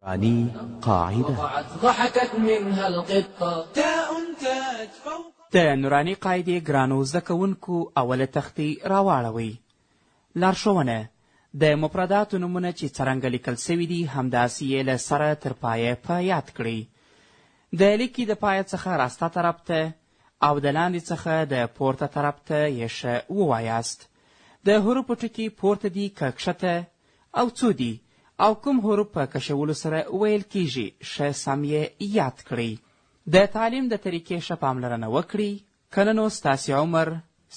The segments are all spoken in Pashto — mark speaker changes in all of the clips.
Speaker 1: راني قاعدة
Speaker 2: ضحكت منها القطة تاء تاج فوق.
Speaker 3: د نوراني قاعدې ګرانو زده کوونکو اوله تختې راواړوئ. لارښوونه: د مفرداتو نومونه چې څرنګه لیکل سوي دي همداسې یې له سره تر پایه په یاد کړئ. د لیکې د پایه څخه راسته طرف ته او د لاندې څخه د پورته طرف ته یې ښه ووایاست. د حروفو ټکي پورته دي که کښته او څو دي او کوم حروف په کشولو سره ویل کیږي ښه سم یې یاد کړئ. د تعلیم د طریقې ښه پاملرنه وکړئ، کنه نو ستاسې عمر،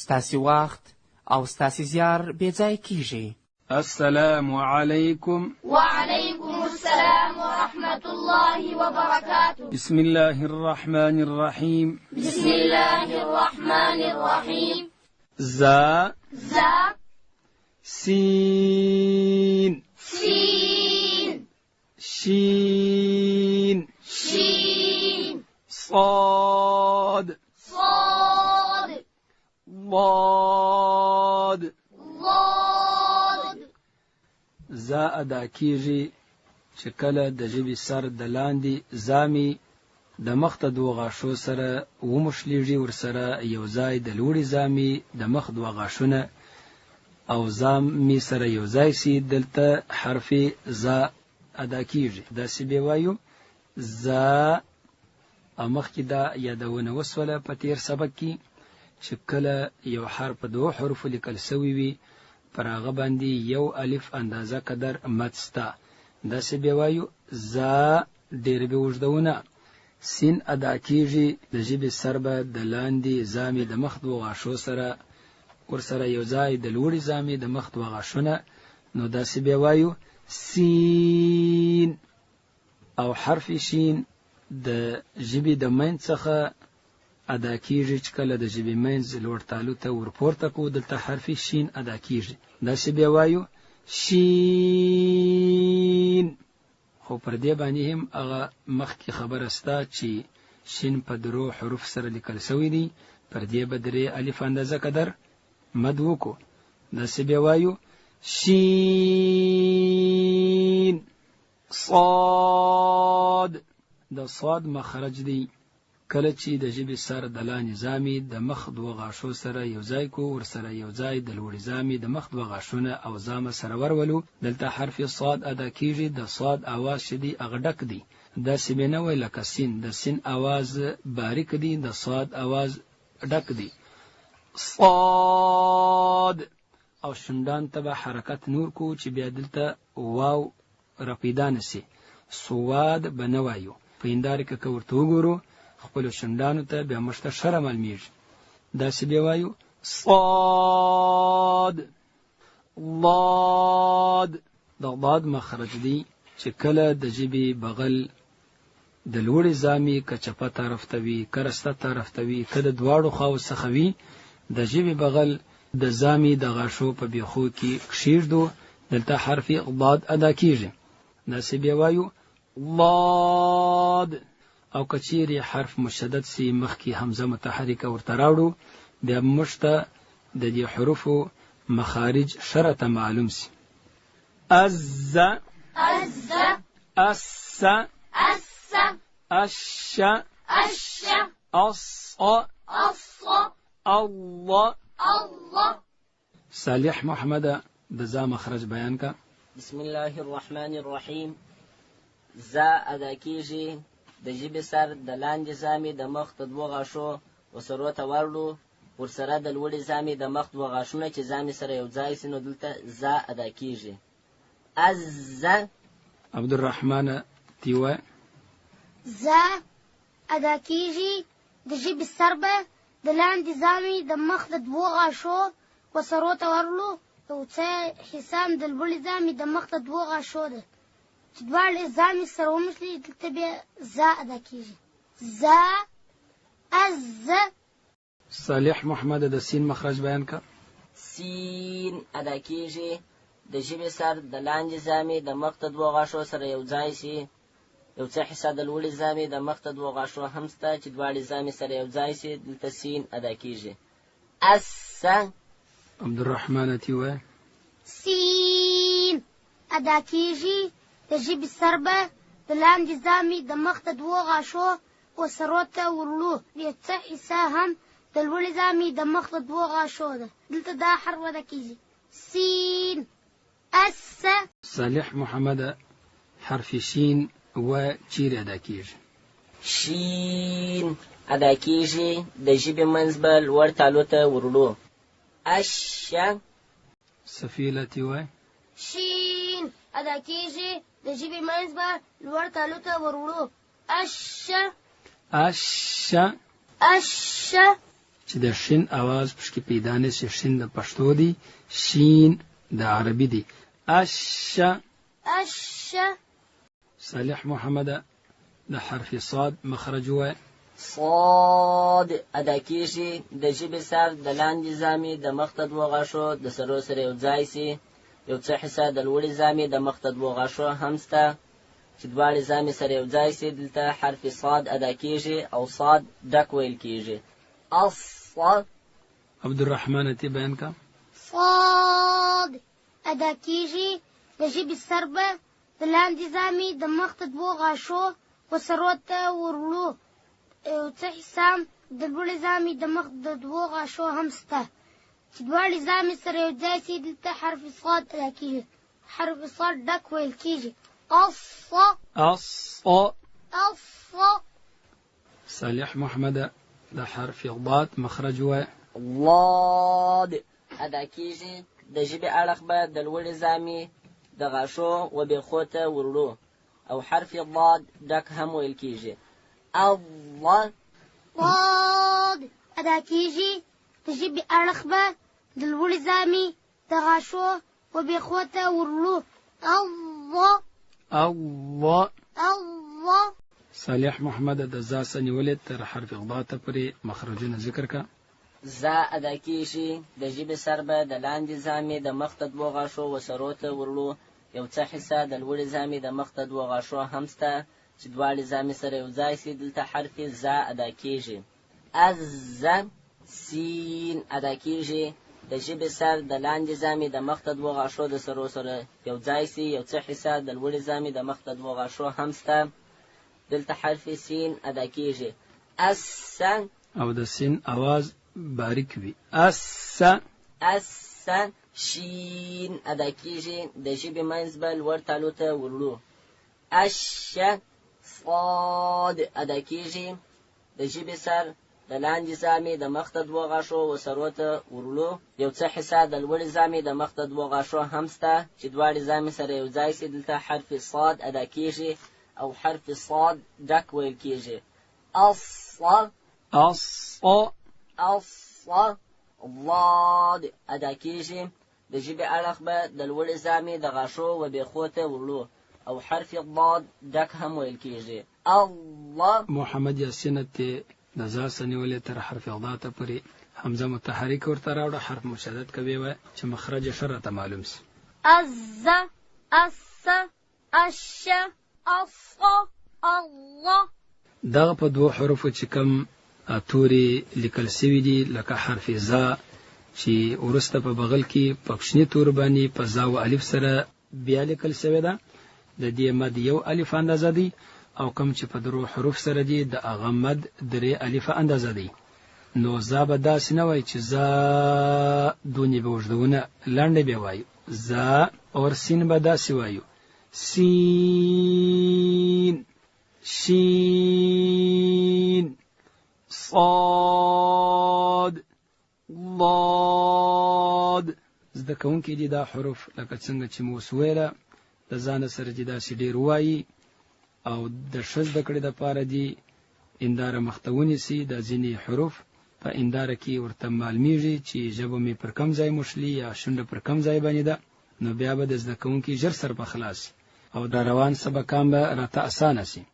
Speaker 3: ستاسې وخت او ستاسې زیار بېځای کیږي.
Speaker 4: السلام علیکم.
Speaker 5: وعلیکم السلام ورحمة الله وبركاته.
Speaker 4: بسم الله الرحمن الرحیم.
Speaker 5: بسم الله الرحمن الرحیم.
Speaker 4: زا سین
Speaker 5: سين
Speaker 4: شین صاد ضاد. زا ادا کیږي چې کله د ژبې سر د لاندې زامي د مخ ته دوه غاښو سره ومشلیږي، ورسره یو ځای د لوړې زامي د مخ دوه غاښونه او زامي سره یو ځای سي، دلته حرف زا ادا کیږي. داسې به وایو زا. او مخکې دا یادونه وسوله په تیر سبق کې چې کله یو حرف په دوه حروفو لیکل سوی وي پر هغه باندې یو الف اندازه قدر مد سته. داسې به وایو زا. ډېر به اوږدونه. سین ادا کیږي د ژبې سر به د لاندې زامې د مخ دوه غاښو سره ورسره یو ځای د لوړې زامې د مخ دوه غاښونه، نو داسې به وایو سین. او حرف شین د ژبې د منځ څخه ادا کیږي چې کله د ژبې منځ لوړ تالو ته ورپورته کو، دلته حرف شین ادا کیږي. داسې به وایو شین. خو پر دې باندې هم هغه مخکې خبره سته چې شین په درو حروف سره لیکل سوی دی، پر دې به درې الف اندازه قدر مد وکړو. داسې به وایو شین صاد. د صاد مخرج دی کله چې د ژبې سر د لاندې زامي د مخ دوه غاښو سره یو ځای کو، ورسره یو ځای د لوړې زامي د مخ دوه غاښونه او زامه سره ورولو، دلته حرف صاد ادا کیږي. د صاد اواز چې دی هغه ډک دی، داسې به نه وای لکه سین. د سین اواز باریک دی، د صاد اواز ډک دی. صاد. او شندان ته به حرکت نور کو چې بیا دلته واو رپیدا نسی. سواد به نه وایو. په هنداره کې که ورته وګورو خپلو شندانو ته بیا موږ ته ښه معلومیږي. داسې به وایو صاد. ضاد. د ضاد مخرج دی چې کله د ژبې بغل د لوړې زامي که چپه طرف ته وي که رسته طرف ته وي که د دواړو خواو څخه وي، د ژبې بغل د زامي د غاښو په بیخو کې کښېږدو، دلته حرف ضاد ادا کیږي. داسې به وایو ضاد. او کچيري حرف مشدد سي مخکي همزه متحرکه ورته راوړو، بیا موږ ته د دې حروفو مخارج شرطه معلوم سي. از
Speaker 5: أز
Speaker 4: اس
Speaker 5: أس
Speaker 4: اش
Speaker 5: أش
Speaker 4: اص
Speaker 5: أص
Speaker 4: الله.
Speaker 5: الله.
Speaker 4: صالح محمد د زا مخرج بیان کا.
Speaker 6: بسم الله الرحمن الرحیم. زا ادا کیږي د ژبې سر د لاندې زامې د مخ د دوه غاښو وسرو ته ورلو، ورسره د لوړې زامې د مخ دوه غاښونه چې زامې سره یو ځای سي، نو دلته زا ادا کیږي. از
Speaker 4: عبدالرحمن تیوه.
Speaker 7: زا ادا کیږي د ژبې سر به د لاندې زامې د مخ د دوه غاښو وسرو ته ورلو، یو څه حسام د لوړې زامې د مخ د دوه غاښو ده چې دواړې زامې سره ومشلي، دلته بیا زا ادا کیږي. زا از.
Speaker 4: صالح محمد د سین مخرج بیان کا.
Speaker 6: سین ادا کیږي د ژبې سر د لاندې زامې د مخ د دوه غاښو سره یو ځای سي، یو څه حصه د لوړې زامې د مخ د دوه غاښو هم سته چې دواړې زامې سره یو ځای سي، دلته سین ادا کیږي. اس.
Speaker 4: عبدالرحمن تیوه.
Speaker 7: سین ادا کیږي د ژبې سر به د لاندې زامې د مخ د دوو غاښو و سرو ته ورلو یو څه حصه هم د لوړې زامې د مخ د دوو غاښو ده. دلته دا حرف ادا کیږي سین. اس.
Speaker 4: صالح محمد حرف شین و چیرې ادا کیږي؟
Speaker 6: شین ادا کیږي د ژبې منځ به لوړ تالو ته ورلو. اش.
Speaker 4: سفیلتی وای.
Speaker 7: شین ادا کیږي د ژبې منځ به لوړ تالو ته ورلو. اش.
Speaker 4: اش.
Speaker 7: اش.
Speaker 4: چې د شین आवाज پشکې پیدا نه شي. شین د پښتو دی، شین د عربي دی. اش.
Speaker 7: اش.
Speaker 4: صالح محمد د حرف صاد مخرج وای.
Speaker 6: صاد ادا کیږي د ژبې سر د لاندې زامې د مخ ته دوه غاښو د سرو سره یو ځای سي. یو څه حصه د لوړې زامې د مخ ته دوه غاښو هم سته چې دواړې زامې سره یو ځای سي. دلته حرف صاد ادا کیږي او صاد ډک ویل کیږي. الصاد.
Speaker 4: عبدالرحمن تی بیان کا.
Speaker 7: صاد ادا کیږي د ژبې سر به د لاندې زامې د مخ ته دوو غاښو و سرو ته ورلو یو څه حصه د لوړې زامې د مخ د دوو غاښو هم سته چې دواړې زامې سره یو ځای سي. دلته حرف صاد ادا کیږي. حرف صاد ډک ویل کیږي. الصا.
Speaker 4: الصا.
Speaker 7: الصا.
Speaker 4: صالح محمد د حرف ضاد مخرج وای.
Speaker 6: ضاد ادا کیږي د ژبې اړخ به د لوړې زامې د غاښو و بیخو ته ورلو او حرف ضاد ډک هم ویل کیږي. الضاد.
Speaker 7: ضاد ادا کیږي د ژبې اړخ به د لوړې زامې د غاښو و بیخو ته ورلو. الضا.
Speaker 4: الله.
Speaker 7: الله.
Speaker 4: صالح محمد د زا سنیولې تر حرف ضاد ته پورې مخرجونه ذکر کا.
Speaker 6: زا ادا کیږي د ژبې سر به د لاندې زامې د مخ ته دوه غاښو و سرو ته ورلو یو څه حصه د لوړې زامې د مخ ته دوه غاښو هم سته چې دواړې زامې سره یو ځای سي. دلته حرف زا ادا کیږي. از. سین ادا کیږي د ژبې سر د لاندې زامې د مخ ته دوه غاښو د سرو سره یو ځای سي. یو څه حصه د لوړې زامې د مخ ته دوه غاښو هم سته. دلته حرف سین ادا کیږي. اس.
Speaker 4: او د سین आवाज باریک وي. اس.
Speaker 6: اس. شین ادا کیږي د ژبې منځ به لوړ تالو ته ورلو. اش. صاد ادا کیږي د ژبې سر د لاندې زامې د مخ ته دوه غاښو و سرو ته ورلو یو څه حصه د لوړې زامې د مخ ته دوه غاښو هم سته چې دواړې زامې سره یو ځای سي. دلته حرف صاد ادا کیږي او حرف صاد ډک ویل کیږي. الصا.
Speaker 4: الصا.
Speaker 6: الصا. ضاد ادا کیږي د ژبې اړخ به د لوړې زامې د غاښو و بیخو ته ورلو او حرف ضاد ډک هم ویل کیږي. الله.
Speaker 4: محمد یاسین ته د زا سنیولې تر حرف ضاد ته پورې حمزه متحرک ورته راوړه. حرف مشدد کوي و چې مخرج شرط معلوم سي.
Speaker 7: از. اس. اش. اصا. الله.
Speaker 4: دغه په دوه حروفو چې کوم توري لیکل سوي دي لکه حرف زا چې ورسته په بغل کې پښنی تور باندې په زا او الف سره بیا لیکل سوی ده د دې مد یو الف اندازه دی او کوم چې په درو حروف سره دي د هغه مد درې الف اندازه دی. نو زا به داسې نه وایي چې زا دونې به اوږدونه لنډې به وایو. زا اور سین به داسې وایو. سین. شین. صاد. ضاد. زده کوونکي دي دا حروف لکه څنګه چې مو وسویله د ځان سره چې داسې ډېر وایي او د ښه زده کړې دپاره دي انداره مخته ونیسي. دا ځینې حروف په انداره کې ورته معلومیږي چې ژبه مې پر کم ځای مشلي یا شونډه پر کم ځای باندې ده، نو بیا به د زده کوونکي ژر سر په خلاص او د روان سبقان به راته اسانه سي.